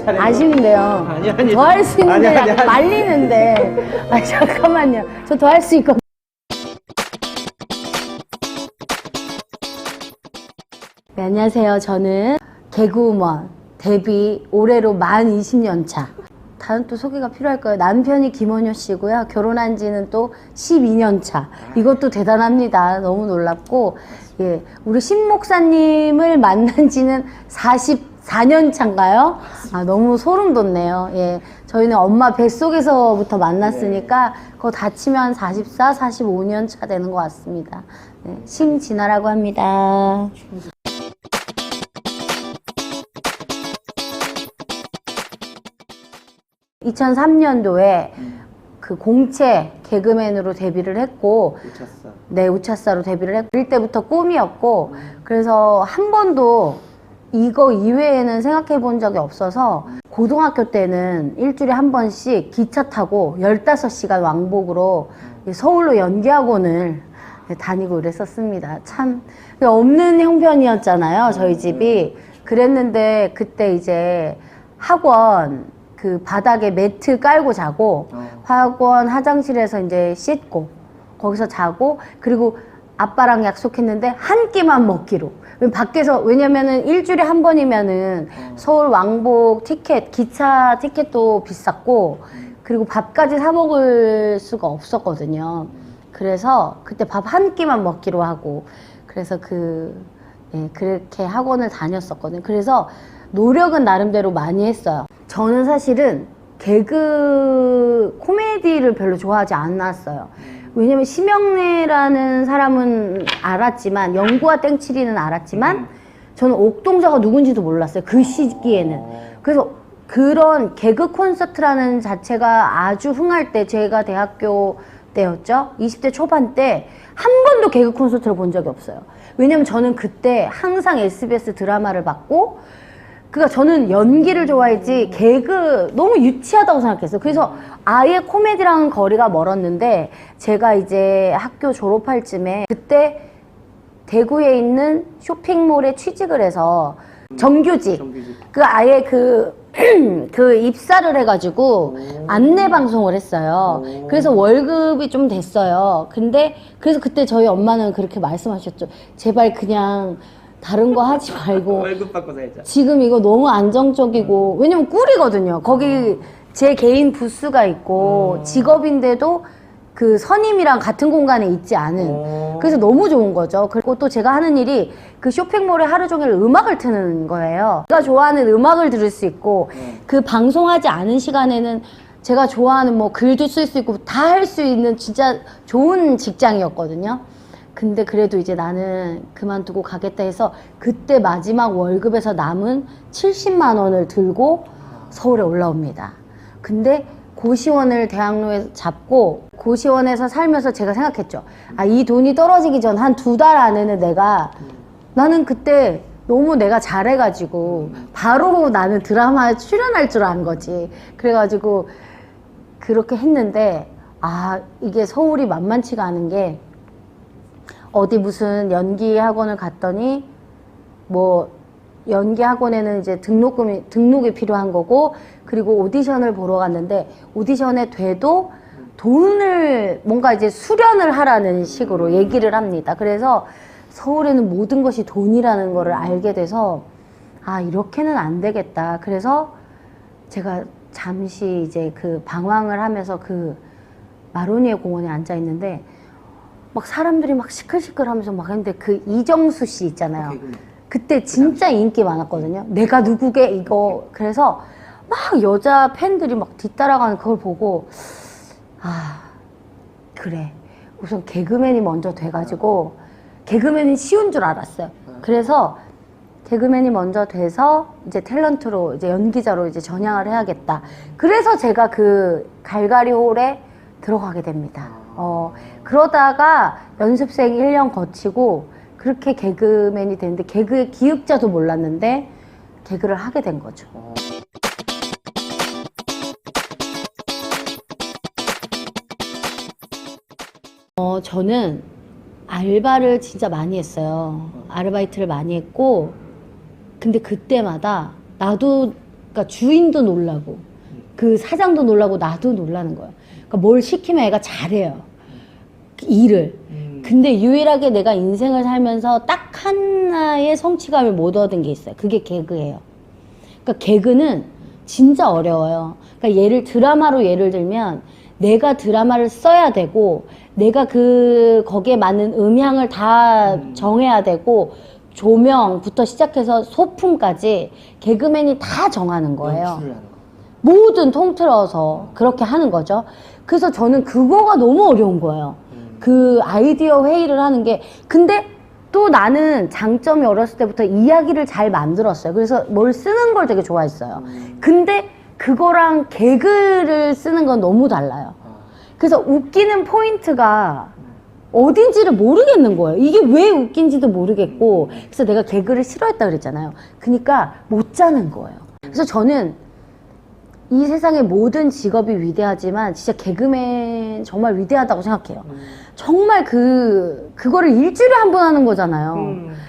차례. 아쉬운데요. 아니. 더 할 수 있는데 아니. 말리는데. 아, 잠깐만요. 저 더 할 수 있거든요. 네, 안녕하세요. 저는 개그우먼 데뷔 올해로 만 20년 차. 다른 또 소개가 필요할 거예요. 남편이 김원효 씨고요. 결혼한 지는 또 12년 차. 이것도 대단합니다. 너무 놀랍고, 예, 우리 신 목사님을 만난 지는 44년 차인가요? 아, 너무 소름 돋네요. 예, 저희는 엄마 뱃속에서부터 만났으니까 그거 다 치면 44, 45년 차 되는 것 같습니다. 네, 신진아라고 합니다. 2003년도에 그 공채 개그맨으로 데뷔를 했고, 우차싸. 네, 우차싸로 데뷔를 했고, 어릴 때부터 꿈이었고, 그래서 한 번도 이거 이외에는 생각해 본 적이 없어서, 고등학교 때는 일주일에 한 번씩 기차 타고 15시간 왕복으로 서울로 연기학원을 다니고 이랬었습니다. 참 없는 형편이었잖아요, 저희 집이. 그랬는데 그때 이제 학원 그 바닥에 매트 깔고 자고, 학원 화장실에서 이제 씻고 거기서 자고, 그리고 아빠랑 약속했는데 한 끼만 먹기로. 밖에서, 왜냐면은 일주일에 한 번이면은 서울 왕복 티켓, 기차 티켓도 비쌌고, 그리고 밥까지 사 먹을 수가 없었거든요. 그래서 그때 밥 한 끼만 먹기로 하고, 그래서 예, 그렇게 학원을 다녔었거든요. 그래서 노력은 나름대로 많이 했어요. 저는 사실은 개그 코미디를 별로 좋아하지 않았어요. 왜냐면 심영래라는 사람은 알았지만, 영구와 땡칠이는 알았지만, 저는 옥동자가 누군지도 몰랐어요, 그 시기에는. 그래서 그런 개그 콘서트라는 자체가 아주 흥할 때, 제가 대학교 때였죠. 20대 초반 때 한 번도 개그 콘서트를 본 적이 없어요. 왜냐면 저는 그때 항상 SBS 드라마를 봤고, 그러니까 저는 연기를 좋아했지 개그 너무 유치하다고 생각했어요. 그래서 아예 코미디랑 거리가 멀었는데, 제가 이제 학교 졸업할 쯤에 그때 대구에 있는 쇼핑몰에 취직을 해서 정규직. 그 아예 그 입사를 해가지고 안내 방송을 했어요. 그래서 월급이 좀 됐어요. 근데 그래서 그때 저희 엄마는 그렇게 말씀하셨죠. 제발 그냥 다른 거 하지 말고 월급 받고 살자. 지금 이거 너무 안정적이고, 왜냐면 꿀이거든요. 거기 제 개인 부스가 있고, 직업인데도 그 선임이랑 같은 공간에 있지 않은. 그래서 너무 좋은 거죠. 그리고 또 제가 하는 일이 그 쇼핑몰에 하루 종일 음악을 트는 거예요. 제가 좋아하는 음악을 들을 수 있고, 그 방송하지 않은 시간에는 제가 좋아하는 뭐 글도 쓸 수 있고 다 할 수 있는 진짜 좋은 직장이었거든요. 근데 그래도 이제 나는 그만두고 가겠다 해서 그때 마지막 월급에서 남은 70만 원을 들고 서울에 올라옵니다. 근데 고시원을 대학로에 잡고, 고시원에서 살면서 제가 생각했죠. 아, 이 돈이 떨어지기 전 한 2달 안에는 나는 그때 너무 내가 잘해가지고 바로 나는 드라마에 출연할 줄 안 거지. 그래가지고 그렇게 했는데, 아, 이게 서울이 만만치가 않은 게, 어디 무슨 연기 학원을 갔더니, 뭐 연기 학원에는 이제 등록이 필요한 거고, 그리고 오디션을 보러 갔는데 오디션에 돼도 돈을 뭔가 이제 수련을 하라는 식으로 얘기를 합니다. 그래서 서울에는 모든 것이 돈이라는 거를 알게 돼서, 아, 이렇게는 안 되겠다. 그래서 제가 잠시 이제 그 방황을 하면서 그 마로니에 공원에 앉아 있는데, 막 사람들이 막 시끌시끌 하면서 막 했는데, 그 이정수 씨 있잖아요. 그때 진짜 인기 많았거든요. 내가 누구게 이거. 그래서 막 여자 팬들이 막 뒤따라가는 그걸 보고, 아, 그래. 우선 개그맨이 먼저 돼가지고, 개그맨이 쉬운 줄 알았어요. 그래서 개그맨이 먼저 돼서 이제 탤런트로, 이제 연기자로 이제 전향을 해야겠다. 그래서 제가 그 갈가리홀에 들어가게 됩니다. 그러다가 연습생 1년 거치고 그렇게 개그맨이 됐는데, 개그의 기획자도 몰랐는데 개그를 하게 된 거죠. 저는 알바를 진짜 많이 했어요. 아르바이트를 많이 했고, 근데 그때마다 나도 그러니까 주인도 놀라고 그 사장도 놀라고 나도 놀라는 거예요. 그러니까 뭘 시키면 애가 잘해요. 일을. 근데 유일하게 내가 인생을 살면서 딱 하나의 성취감을 못 얻은 게 있어요. 그게 개그예요. 그러니까 개그는 진짜 어려워요. 그러니까 드라마로 예를 들면 내가 드라마를 써야 되고 내가 거기에 맞는 음향을 다 정해야 되고 조명부터 시작해서 소품까지 개그맨이 다 정하는 거예요. 모든 통틀어서 그렇게 하는 거죠. 그래서 저는 그거가 너무 어려운 거예요. 그 아이디어 회의를 하는 게. 근데 또 나는 장점이 어렸을 때부터 이야기를 잘 만들었어요. 그래서 뭘 쓰는 걸 되게 좋아했어요. 근데 그거랑 개그를 쓰는 건 너무 달라요. 그래서 웃기는 포인트가 어딘지를 모르겠는 거예요. 이게 왜 웃긴지도 모르겠고. 그래서 내가 개그를 싫어했다 그랬잖아요. 그러니까 못 짜는 거예요. 그래서 저는 이 세상의 모든 직업이 위대하지만 진짜 개그맨 정말 위대하다고 생각해요. 정말 그거를 일주일에 한 번 하는 거잖아요.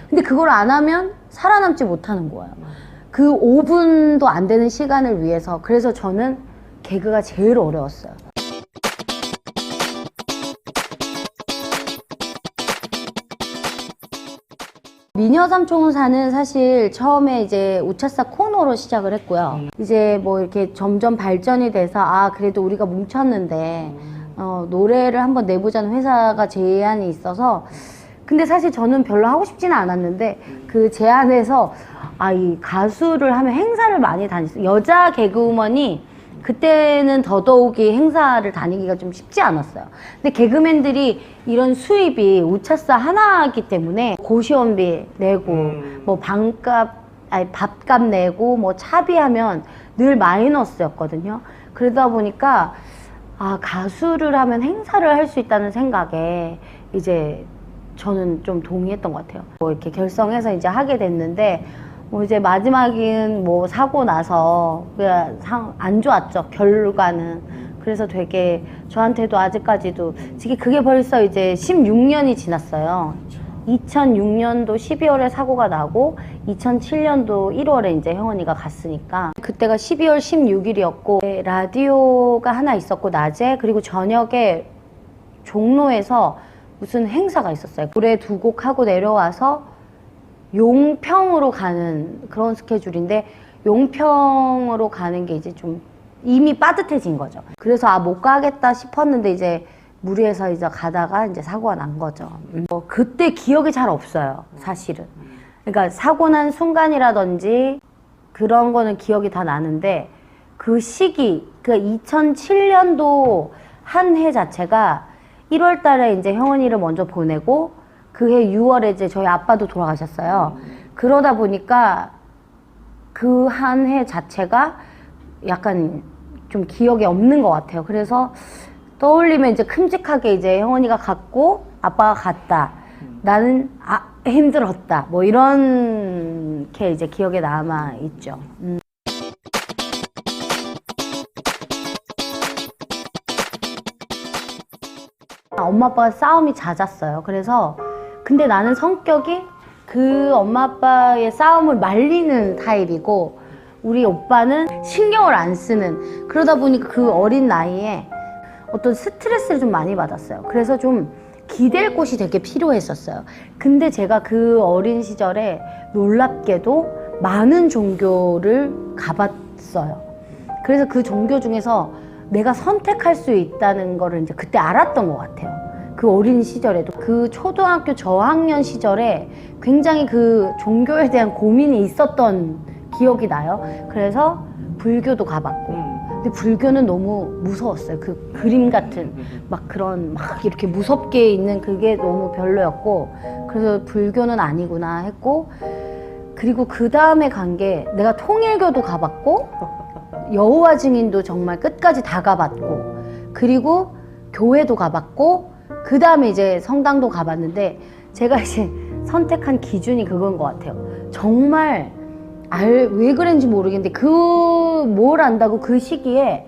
근데 그걸 안 하면 살아남지 못하는 거예요. 그 5분도 안 되는 시간을 위해서. 그래서 저는 개그가 제일 어려웠어요. 미녀삼총사는 사실 처음에 이제 우차사 코너로 시작을 했고요. 이제 뭐 이렇게 점점 발전이 돼서 그래도 우리가 뭉쳤는데 노래를 한번 내보자는 회사가 제안이 있어서. 근데 사실 저는 별로 하고 싶지는 않았는데 그 제안에서 이 가수를 하면 행사를 많이 다녔어요. 여자 개그우먼이 그때는 더더욱이 행사를 다니기가 좀 쉽지 않았어요. 근데 개그맨들이 이런 수입이 우차사 하나이기 때문에 고시원비 내고 뭐 밥값 내고 뭐 차비하면 늘 마이너스였거든요. 그러다 보니까 가수를 하면 행사를 할 수 있다는 생각에 이제 저는 좀 동의했던 것 같아요. 뭐 이렇게 결성해서 이제 하게 됐는데 뭐 이제 마지막인 뭐 사고 나서 안 좋았죠, 결과는. 그래서 되게 저한테도 아직까지도 그게 벌써 이제 16년이 지났어요. 2006년도 12월에 사고가 나고 2007년도 1월에 이제 형언니가 갔으니까 그때가 12월 16일이었고 라디오가 하나 있었고 낮에, 그리고 저녁에 종로에서 무슨 행사가 있었어요. 노래 2곡 하고 내려와서 용평으로 가는 그런 스케줄인데, 용평으로 가는 게 이제 좀 이미 빠듯해진 거죠. 그래서 못 가겠다 싶었는데 이제 무리해서 이제 가다가 이제 사고가 난 거죠. 그때 기억이 잘 없어요, 사실은. 그러니까 사고 난 순간이라든지 그런 거는 기억이 다 나는데, 그 시기, 그 2007년도 한 해 자체가 1월 달에 이제 형언니를 먼저 보내고 그해 6월에 이제 저희 아빠도 돌아가셨어요. 그러다 보니까 그 한 해 자체가 약간 좀 기억에 없는 것 같아요. 그래서 떠올리면 이제 큼직하게 이제 형언니가 갔고 아빠가 갔다. 나는 힘들었다. 뭐 이렇게 이제 기억에 남아 있죠. 엄마 아빠가 싸움이 잦았어요. 그래서 근데 나는 성격이 그 엄마 아빠의 싸움을 말리는 타입이고 우리 오빠는 신경을 안 쓰는, 그러다 보니까 그 어린 나이에 어떤 스트레스를 좀 많이 받았어요. 그래서 좀 기댈 곳이 되게 필요했었어요. 근데 제가 그 어린 시절에 놀랍게도 많은 종교를 가봤어요. 그래서 그 종교 중에서 내가 선택할 수 있다는 거를 이제 그때 알았던 것 같아요. 그 어린 시절에도. 그 초등학교 저학년 시절에 굉장히 그 종교에 대한 고민이 있었던 기억이 나요. 그래서 불교도 가봤고. 근데 불교는 너무 무서웠어요. 그 그림 같은 그런 이렇게 무섭게 있는 그게 너무 별로였고, 그래서 불교는 아니구나 했고, 그리고 그 다음에 간 게 내가 통일교도 가봤고 여호와 증인도 정말 끝까지 다 가봤고, 그리고 교회도 가봤고, 그 다음에 이제 성당도 가봤는데, 제가 이제 선택한 기준이 그건 것 같아요. 정말 왜 그런지 모르겠는데 뭘 안다고 그 시기에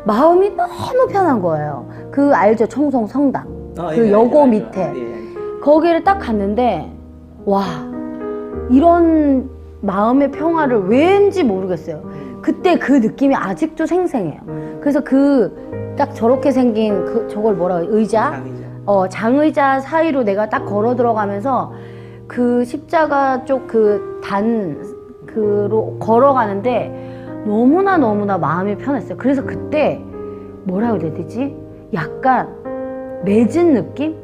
마음이 너무 편한 거예요. 알죠? 청송 성당. 여고 밑에. 거기를 딱 갔는데 이런 마음의 평화를 왠지 모르겠어요. 그때 그 느낌이 아직도 생생해요. 그래서 딱 저렇게 생긴 저걸 뭐라 의자? 장의자 사이로 내가 딱 걸어 들어가면서 그 십자가 쪽 그로 걸어가는데 너무나 마음이 편했어요. 그래서 그때 뭐라고 해야 되지? 약간 맺은 느낌?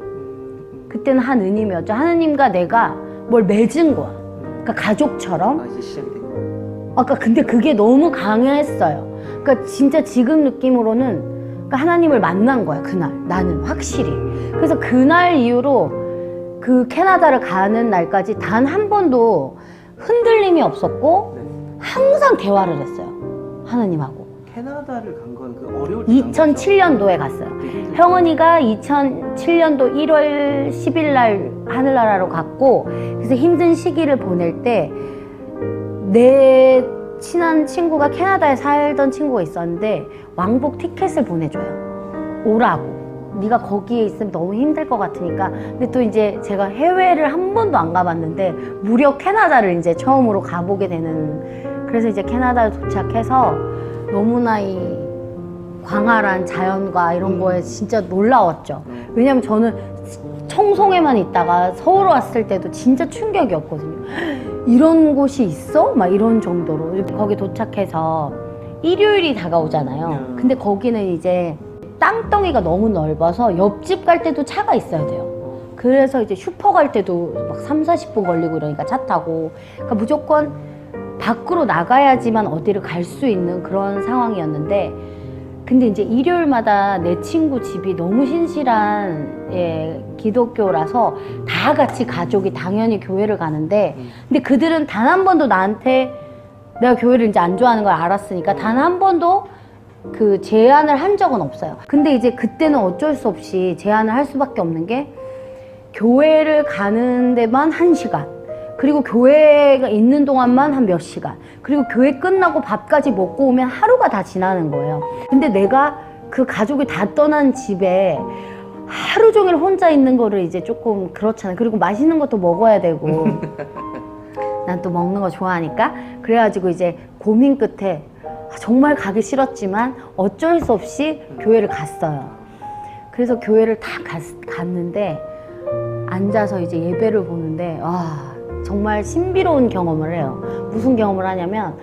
그때는 한 은임이었죠. 하느님과 내가 뭘 맺은 거야. 그러니까 가족처럼. 이제 시작이 된 거예요. 근데 그게 너무 강했어요. 그러니까 진짜 지금 느낌으로는 그러니까 하나님을 만난 거야, 그날. 나는 확실히. 그래서 그날 이후로 그 캐나다를 가는 날까지 단 한 번도 흔들림이 없었고 항상 대화를 했어요. 하나님하고. 캐나다를 간 건 그 어려울 때 2007년도에 갔어요. 형은이가 2007년도 1월 10일 날 하늘나라로 갔고, 그래서 힘든 시기를 보낼 때 내 친한 친구가 캐나다에 살던 친구가 있었는데 왕복 티켓을 보내줘요. 오라고. 네가 거기에 있으면 너무 힘들 것 같으니까. 근데 또 이제 제가 해외를 한 번도 안 가봤는데 무려 캐나다를 이제 처음으로 가보게 되는. 그래서 이제 캐나다에 도착해서 너무나 이 광활한 자연과 이런 거에 진짜 놀라웠죠. 왜냐면 저는 청송에만 있다가 서울 왔을 때도 진짜 충격이었거든요. 이런 곳이 있어? 막 이런 정도로. 거기 도착해서 일요일이 다가오잖아요. 근데 거기는 이제 땅덩이가 너무 넓어서 옆집 갈 때도 차가 있어야 돼요. 그래서 이제 슈퍼 갈 때도 막 30-40분 걸리고 이러니까 차 타고. 그러니까 무조건 밖으로 나가야지만 어디를 갈 수 있는 그런 상황이었는데, 근데 이제 일요일마다 내 친구 집이 너무 신실한 기독교라서 다 같이 가족이 당연히 교회를 가는데, 근데 그들은 단 한 번도 나한테 내가 교회를 이제 안 좋아하는 걸 알았으니까 단 한 번도 그 제안을 한 적은 없어요. 근데 이제 그때는 어쩔 수 없이 제안을 할 수밖에 없는 게, 교회를 가는 데만 1시간, 그리고 교회가 있는 동안만 한 몇 시간, 그리고 교회 끝나고 밥까지 먹고 오면 하루가 다 지나는 거예요. 근데 내가 그 가족이 다 떠난 집에 하루 종일 혼자 있는 거를 이제 조금 그렇잖아요. 그리고 맛있는 것도 먹어야 되고 난 또 먹는 거 좋아하니까. 그래가지고 이제 고민 끝에 정말 가기 싫었지만 어쩔 수 없이 교회를 갔어요. 그래서 교회를 다 갔는데 앉아서 이제 예배를 보는데 정말 신비로운 경험을 해요. 무슨 경험을 하냐면,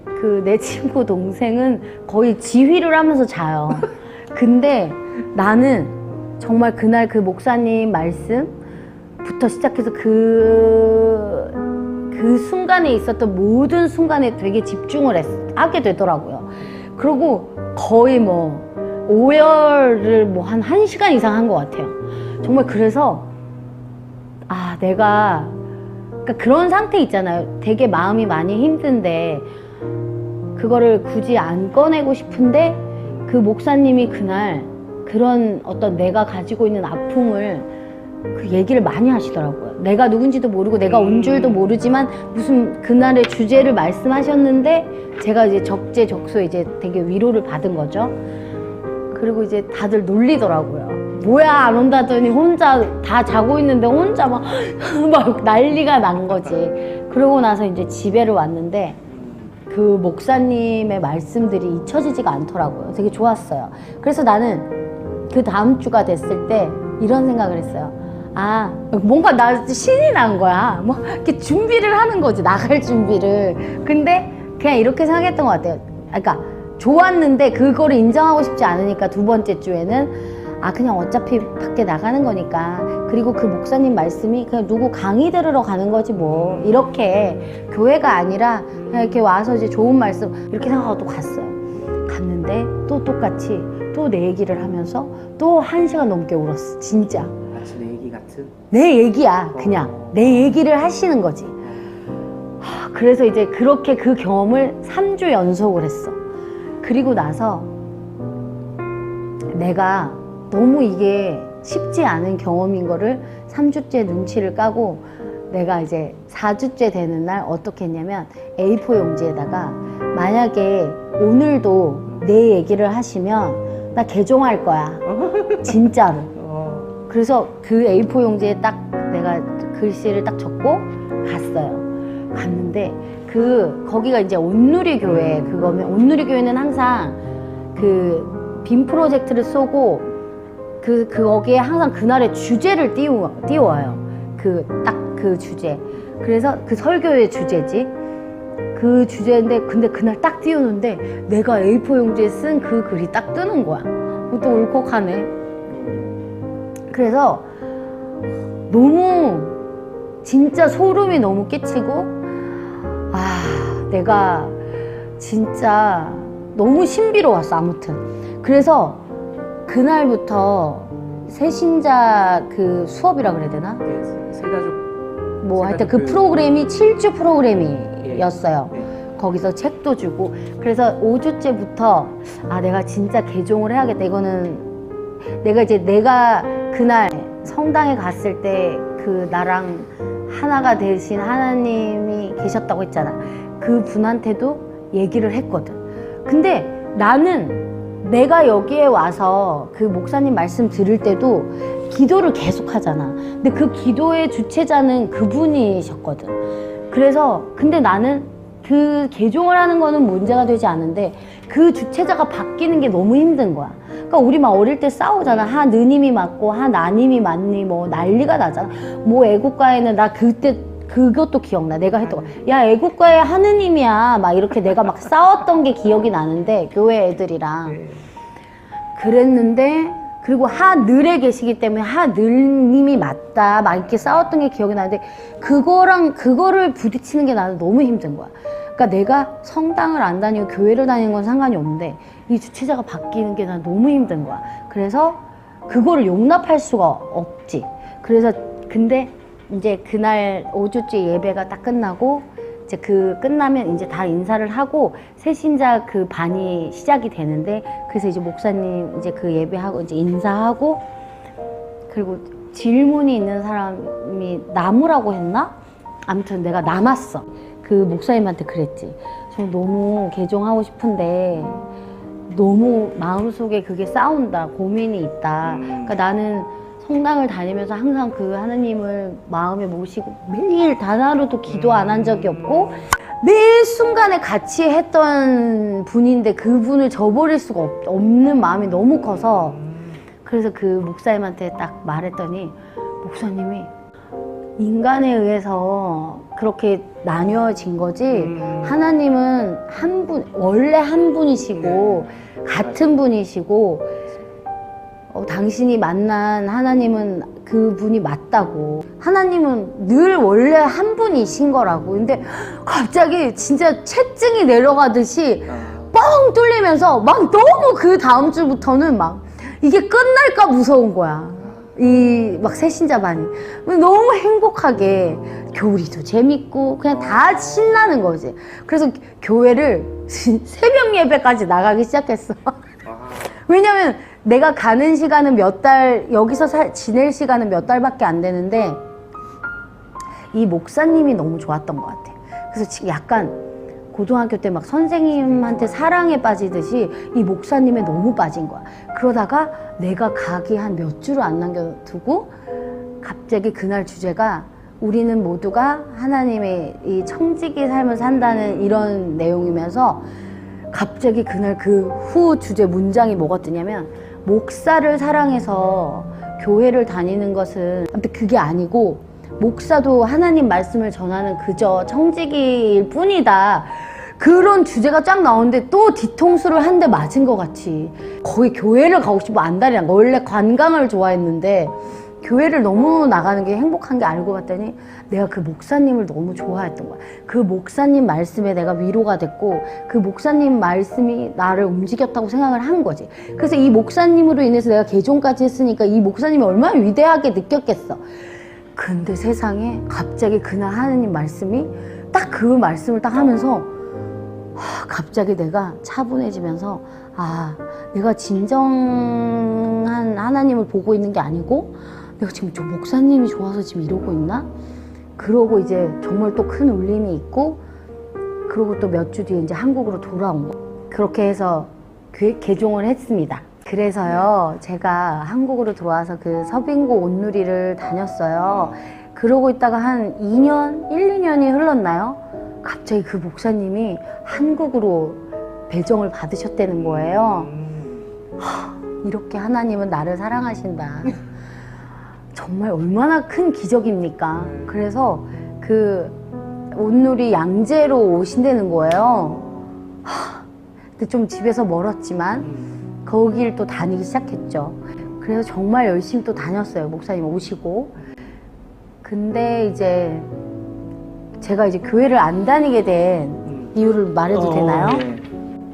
그 내 친구 동생은 거의 지휘를 하면서 자요. 근데 나는 정말 그날 그 목사님 말씀부터 시작해서 그 순간에 있었던 모든 순간에 되게 집중을 하게 되더라고요. 그리고 거의 오열을 한 1시간 이상 한 것 같아요. 정말. 그래서 내가 그러니까 그런 상태 있잖아요. 되게 마음이 많이 힘든데 그거를 굳이 안 꺼내고 싶은데, 그 목사님이 그날 그런 어떤 내가 가지고 있는 아픔을 그 얘기를 많이 하시더라고요. 내가 누군지도 모르고 내가 온 줄도 모르지만 무슨 그날의 주제를 말씀하셨는데 제가 이제 적재적소 이제 되게 위로를 받은 거죠. 그리고 이제 다들 놀리더라고요. 뭐야 안 온다더니 혼자 다 자고 있는데 혼자 막 난리가 난 거지. 그러고 나서 이제 집에를 왔는데 그 목사님의 말씀들이 잊혀지지가 않더라고요. 되게 좋았어요. 그래서 나는 그 다음 주가 됐을 때 이런 생각을 했어요. 뭔가 나 신이 난 거야. 이렇게 준비를 하는 거지, 나갈 준비를. 근데 그냥 이렇게 생각했던 것 같아요. 그러니까 좋았는데 그거를 인정하고 싶지 않으니까 두 번째 주에는 그냥 어차피 밖에 나가는 거니까, 그리고 그 목사님 말씀이 그냥 누구 강의 들으러 가는 거지 뭐, 이렇게 교회가 아니라 그냥 이렇게 와서 이제 좋은 말씀 이렇게 생각하고 또 갔어요. 갔는데 또 똑같이 또 내 얘기를 하면서 또 1시간 넘게 울었어. 진짜 마치 내 얘기 같은? 내 얘기야. 그냥 내 얘기를 하시는 거지. 그래서 이제 그렇게 그 경험을 3주 연속을 했어. 그리고 나서 내가 너무 이게 쉽지 않은 경험인 거를 3주째 눈치를 까고, 내가 이제 4주째 되는 날 어떻게 했냐면, A4 용지에다가 만약에 오늘도 내 얘기를 하시면 나 개종할 거야. 진짜로. 그래서 그 A4 용지에 딱 내가 글씨를 딱 적고 갔어요. 갔는데 거기가 이제 온누리 교회 그거면 온누리 교회는 항상 그 빔 프로젝트를 쏘고 거기에 항상 그날의 주제를 띄워요. 딱 그 주제. 그래서 그 설교의 주제지. 그 주제인데 근데 그날 딱 띄우는데 내가 A4 용지에 쓴 그 글이 딱 뜨는 거야. 또 울컥하네. 그래서 너무 진짜 소름이 너무 끼치고 내가 진짜 너무 신비로웠어. 아무튼 그래서 그날부터 새신자 그 수업이라 그래야 되나? 네, 세가족. 뭐 하여튼 그 교육. 프로그램이 7주 프로그램이었어요. 예. 거기서 책도 주고 그래서 5주째부터 내가 진짜 개종을 해야겠다. 이거는 내가 그날 성당에 갔을 때 그 나랑 하나가 되신 하나님이 계셨다고 했잖아. 그 분한테도 얘기를 했거든. 근데 나는 내가 여기에 와서 그 목사님 말씀 들을 때도 기도를 계속 하잖아. 근데 그 기도의 주체자는 그분이셨거든. 그래서 근데 나는 그 개종을 하는 거는 문제가 되지 않은데 그 주체자가 바뀌는 게 너무 힘든 거야. 그러니까 우리 막 어릴 때 싸우잖아. 하 느님이 맞고 하 나님이 맞니 뭐 난리가 나잖아. 뭐 애국가에는 나 그때 그것도 기억나. 내가 했던 거. 야 애국가에 하느님이야. 막 이렇게 내가 막 싸웠던 게 기억이 나는데 교회 애들이랑 네. 그랬는데 그리고 하늘에 계시기 때문에 하늘님이 맞다 막 이렇게 싸웠던 게 기억이 나는데 그거를 부딪히는 게 나는 너무 힘든 거야. 그러니까 내가 성당을 안 다니고 교회를 다니는 건 상관이 없는데 이 주체자가 바뀌는 게 난 너무 힘든 거야. 그래서 그거를 용납할 수가 없지. 그래서 근데 이제 그날 5주째 예배가 딱 끝나고 이제 끝나면 이제 다 인사를 하고 새신자 그 반이 시작이 되는데 그래서 이제 목사님 이제 그 예배하고 이제 인사하고 그리고 질문이 있는 사람이 남으라고 했나? 아무튼 내가 남았어. 그 목사님한테 그랬지. 저 너무 개종하고 싶은데 너무 마음속에 그게 싸운다. 고민이 있다. 그러니까 나는 성당을 다니면서 항상 그 하느님을 마음에 모시고 매일 단 하루도 기도 안 한 적이 없고 매 순간에 같이 했던 분인데 그분을 저버릴 수가 없는 마음이 너무 커서 그래서 그 목사님한테 딱 말했더니 목사님이 인간에 의해서 그렇게 나뉘어진 거지 하나님은 한 분, 원래 한 분이시고 같은 분이시고 당신이 만난 하나님은 그분이 맞다고. 하나님은 늘 원래 한 분이신 거라고. 근데 갑자기 진짜 채증이 내려가듯이 뻥 뚫리면서 막 너무 그 다음 주부터는 막 이게 끝날까 무서운 거야. 이 막 새신자 반이. 너무 행복하게 교리도 재밌고 그냥 다 신나는 거지. 그래서 교회를 새벽 예배까지 나가기 시작했어. 왜냐면 내가 가는 시간은 여기서 지낼 시간은 몇 달밖에 안 되는데 이 목사님이 너무 좋았던 것 같아. 그래서 지금 약간 고등학교 때 막 선생님한테 사랑에 빠지듯이 이 목사님에 너무 빠진 거야. 그러다가 내가 가기 한 몇 주를 안 남겨두고 갑자기 그날 주제가 우리는 모두가 하나님의 이 청지기 삶을 산다는 이런 내용이면서 갑자기 그날 그 후 주제 문장이 뭐가 뜨냐면 목사를 사랑해서 교회를 다니는 것은 아무튼 그게 아니고 목사도 하나님 말씀을 전하는 그저 청지기일 뿐이다. 그런 주제가 쫙 나오는데 또 뒤통수를 한 대 맞은 것 같이 거의 교회를 가고 싶어 안달이란 거. 원래 관광을 좋아했는데 교회를 너무 나가는 게 행복한 게 알고 봤더니 내가 그 목사님을 너무 좋아했던 거야. 그 목사님 말씀에 내가 위로가 됐고 그 목사님 말씀이 나를 움직였다고 생각을 한 거지. 그래서 이 목사님으로 인해서 내가 개종까지 했으니까 이 목사님이 얼마나 위대하게 느꼈겠어. 근데 세상에 갑자기 그날 하느님 말씀이 딱 그 말씀을 딱 하면서 갑자기 내가 차분해지면서 내가 진정한 하나님을 보고 있는 게 아니고 내가 지금 저 목사님이 좋아서 지금 이러고 있나? 그러고 이제 정말 또 큰 울림이 있고 그러고 또 몇 주 뒤에 이제 한국으로 돌아온 거. 그렇게 해서 개종을 했습니다. 그래서요 제가 한국으로 들어와서 그 서빙고 온누리를 다녔어요. 그러고 있다가 한 2년, 1, 2년이 흘렀나요? 갑자기 그 목사님이 한국으로 배정을 받으셨다는 거예요. 이렇게 하나님은 나를 사랑하신다. 정말 얼마나 큰 기적입니까? 그래서 그 온누리 양재로 오신다는 거예요. 근데 좀 집에서 멀었지만 거길 또 다니기 시작했죠. 그래서 정말 열심히 또 다녔어요. 목사님 오시고. 근데 이제 제가 이제 교회를 안 다니게 된 이유를 말해도 되나요? 네.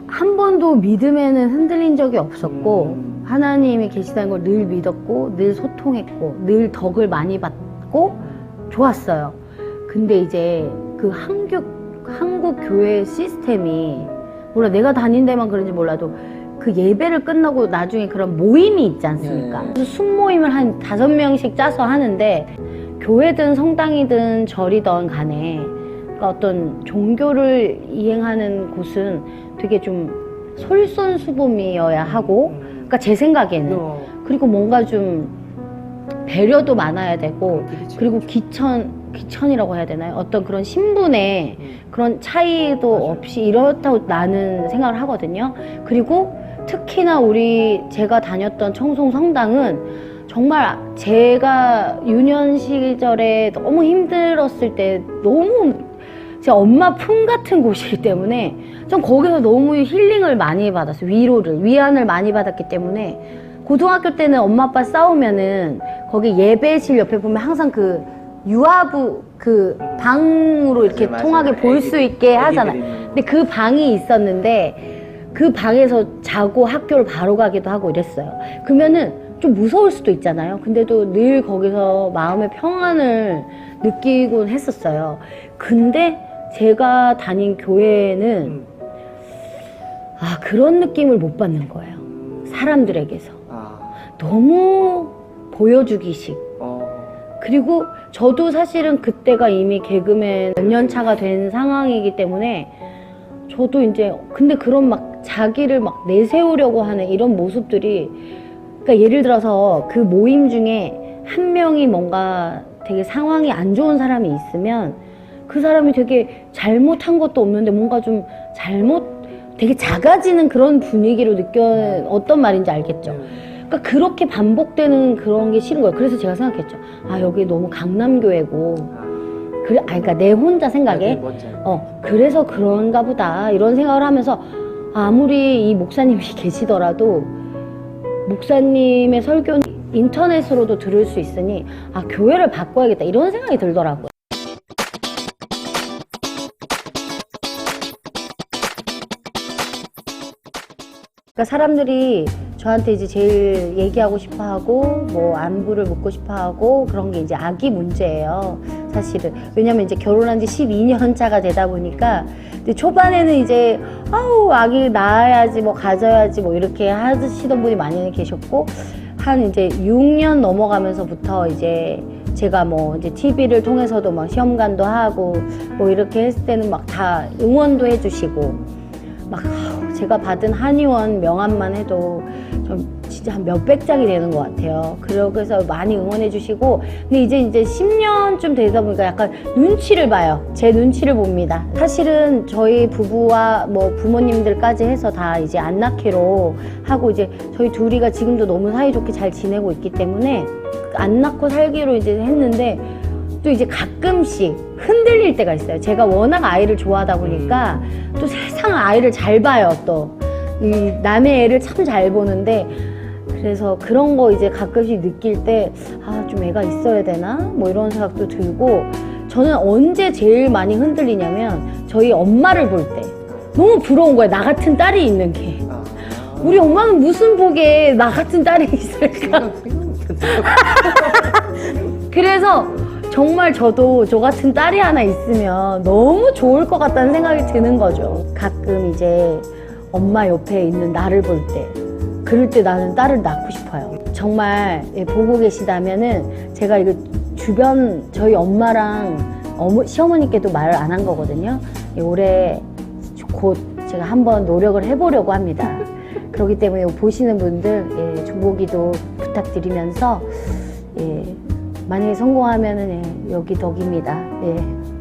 한 번도 믿음에는 흔들린 적이 없었고 하나님이 계시다는 걸 늘 믿었고 늘 소통했고 늘 덕을 많이 받고 좋았어요. 근데 이제 그 한국 교회 시스템이 몰라 내가 다닌 데만 그런지 몰라도 그 예배를 끝나고 나중에 그런 모임이 있지 않습니까? 네. 그래서 순모임을 한 5명씩 짜서 하는데 교회든 성당이든 절이든 간에 그러니까 어떤 종교를 이행하는 곳은 되게 좀 솔선수범이어야 하고 그러니까 제 생각에는 그리고 뭔가 좀 배려도 많아야 되고 그리고 귀천이라고 해야 되나요? 어떤 그런 신분의 그런 차이도 맞아요. 없이 이렇다고 나는 생각을 하거든요. 그리고 특히나 제가 다녔던 청송 성당은 정말 제가 유년 시절에 너무 힘들었을 때 너무 제 엄마 품 같은 곳이기 때문에 전 거기서 너무 힐링을 많이 받았어요. 위안을 많이 받았기 때문에 고등학교 때는 엄마 아빠 싸우면은 거기 예배실 옆에 보면 항상 그 유아부 그 방으로 이렇게 맞아요. 통하게 볼 수 있게 하잖아요. 있는 근데 그 방이 있었는데 그 방에서 자고 학교를 바로 가기도 하고 이랬어요. 그러면은 좀 무서울 수도 있잖아요. 근데도 늘 거기서 마음의 평안을 느끼곤 했었어요. 근데 제가 다닌 교회는 그런 느낌을 못 받는 거예요. 사람들에게서. 너무 보여주기식. 그리고 저도 사실은 그때가 이미 개그맨 몇 년 차가 된 상황이기 때문에 저도 이제 근데 그런 막 자기를 막 내세우려고 하는 이런 모습들이 그러니까 예를 들어서 그 모임 중에 한 명이 뭔가 되게 상황이 안 좋은 사람이 있으면 그 사람이 되게 잘못한 것도 없는데 뭔가 좀 되게 작아지는 그런 분위기로 어떤 말인지 알겠죠? 그러니까 그렇게 반복되는 그런 게 싫은 거예요. 그래서 제가 생각했죠. 여기 너무 강남교회고 그러니까 내 혼자 생각에 그래서 그런가 보다 이런 생각을 하면서 아무리 이 목사님이 계시더라도 목사님의 설교는 인터넷으로도 들을 수 있으니 교회를 바꿔야겠다 이런 생각이 들더라고요. 그러니까 사람들이 저한테 이제 제일 얘기하고 싶어 하고 뭐 안부를 묻고 싶어 하고 그런 게 이제 아기 문제예요. 사실은. 왜냐면 이제 결혼한 지 12년 차가 되다 보니까 근데 초반에는 이제 아기 낳아야지 뭐 가져야지 뭐 이렇게 하시던 분이 많이 계셨고 한 이제 6년 넘어가면서부터 이제 제가 뭐 이제 TV를 통해서도 막 시험관도 하고 뭐 이렇게 했을 때는 막 다 응원도 해주시고 막 제가 받은 한의원 명함만 해도 좀 진짜 한 몇백 장이 되는 것 같아요. 그래서 많이 응원해 주시고 근데 이제 10년쯤 되다 보니까 약간 눈치를 봐요. 제 눈치를 봅니다. 사실은 저희 부부와 뭐 부모님들까지 해서 다 이제 안 낳기로 하고 이제 저희 둘이가 지금도 너무 사이좋게 잘 지내고 있기 때문에 안 낳고 살기로 이제 했는데 또 이제 가끔씩 흔들릴 때가 있어요. 제가 워낙 아이를 좋아하다 보니까 또 세상 아이를 잘 봐요. 또 이 남의 애를 참 잘 보는데 그래서 그런 거 이제 가끔씩 느낄 때 좀 애가 있어야 되나 뭐 이런 생각도 들고 저는 언제 제일 많이 흔들리냐면 저희 엄마를 볼 때 너무 부러운 거예요. 나 같은 딸이 있는 게. 우리 엄마는 무슨 복에 나 같은 딸이 있을까? 그래서 정말 저도 저 같은 딸이 하나 있으면 너무 좋을 것 같다는 생각이 드는 거죠. 가끔 이제 엄마 옆에 있는 나를 볼 때 그럴 때 나는 딸을 낳고 싶어요. 정말 보고 계시다면은 제가 이거 주변 저희 엄마랑 시어머니께도 말을 안 한 거거든요. 올해 곧 제가 한번 노력을 해보려고 합니다. 그렇기 때문에 보시는 분들 중보기도 부탁드리면서 만약에 성공하면은 예, 여기 덕입니다. 예.